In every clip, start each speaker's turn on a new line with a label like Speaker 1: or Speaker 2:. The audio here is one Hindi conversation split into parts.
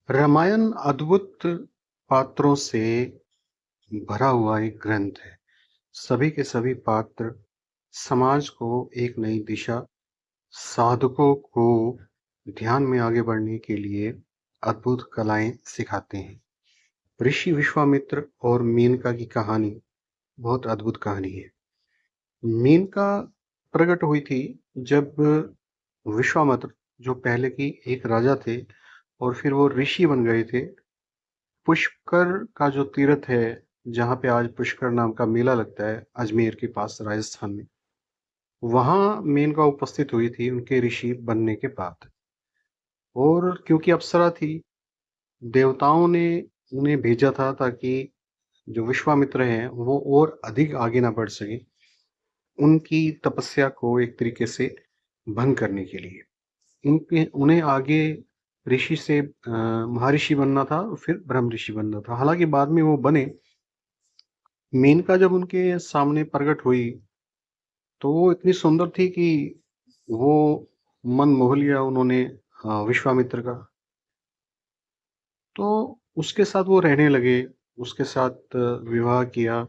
Speaker 1: रामायण अद्भुत पात्रों से भरा हुआ एक ग्रंथ है। सभी के सभी पात्र समाज को एक नई दिशा, साधकों को ध्यान में आगे बढ़ने के लिए अद्भुत कलाएं सिखाते हैं। ऋषि विश्वामित्र और मेनका की कहानी बहुत अद्भुत कहानी है। मेनका प्रकट हुई थी जब विश्वामित्र, जो पहले की एक राजा थे और फिर वो ऋषि बन गए थे, पुष्कर का जो तीर्थ है, जहाँ पे आज पुष्कर नाम का मेला लगता है अजमेर के पास राजस्थान में, वहाँ मेनका उपस्थित हुई थी उनके ऋषि बनने के बाद। और क्योंकि अप्सरा थी, देवताओं ने उन्हें भेजा था ताकि जो विश्वामित्र हैं वो और अधिक आगे ना बढ़ सके, उनकी तपस्या को एक तरीके से भंग करने के लिए। उन्हें आगे ऋषि से महर्षि बनना था, फिर ब्रह्म ऋषि बनना था। हालांकि बाद में वो बने। मेनका जब उनके सामने प्रकट हुई तो वो इतनी सुंदर थी कि वो मन मोह लिया उन्होंने विश्वामित्र का। तो उसके साथ वो रहने लगे, उसके साथ विवाह किया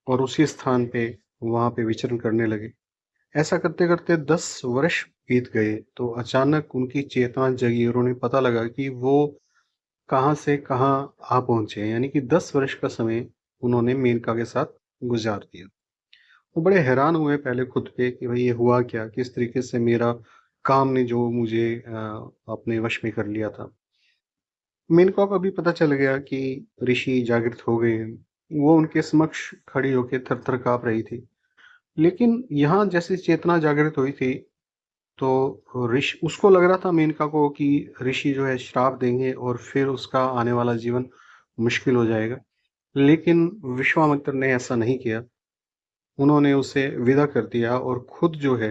Speaker 1: और उसी स्थान पे वहां पे विचरण करने लगे। ऐसा करते करते 10 वर्ष बीत गए तो अचानक उनकी चेतना जगी और उन्हें पता लगा कि वो कहाँ से कहाँ आ पहुंचे। यानी कि 10 वर्ष का समय उन्होंने मेनका के साथ गुजार दिया। वो बड़े हैरान हुए पहले खुद पे कि भाई ये हुआ क्या, किस तरीके से मेरा काम ने जो मुझे अपने वश में कर लिया था। मेनका को अभी पता चल गया कि ऋषि जागृत हो गए हैं। वो उनके समक्ष खड़ी होकर थर थर काँप रही थी। लेकिन यहाँ जैसे चेतना जागृत हुई थी तो ऋषि, उसको लग रहा था मेनका को कि ऋषि जो है श्राप देंगे और फिर उसका आने वाला जीवन मुश्किल हो जाएगा। लेकिन विश्वामित्र ने ऐसा नहीं किया। उन्होंने उसे विदा कर दिया और खुद जो है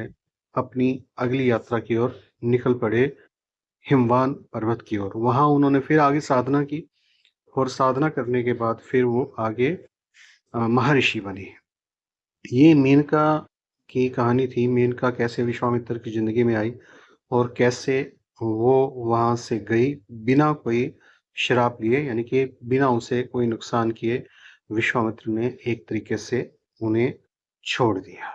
Speaker 1: अपनी अगली यात्रा की ओर निकल पड़े, हिमवान पर्वत की ओर। वहां उन्होंने फिर आगे साधना की और साधना करने के बाद फिर वो आगे महर्षि बने। ये मेनका की कहानी थी। मेनका कैसे विश्वामित्र की जिंदगी में आई और कैसे वो वहां से गई बिना कोई श्राप लिए, यानी कि बिना उसे कोई नुकसान किए विश्वामित्र ने एक तरीके से उन्हें छोड़ दिया।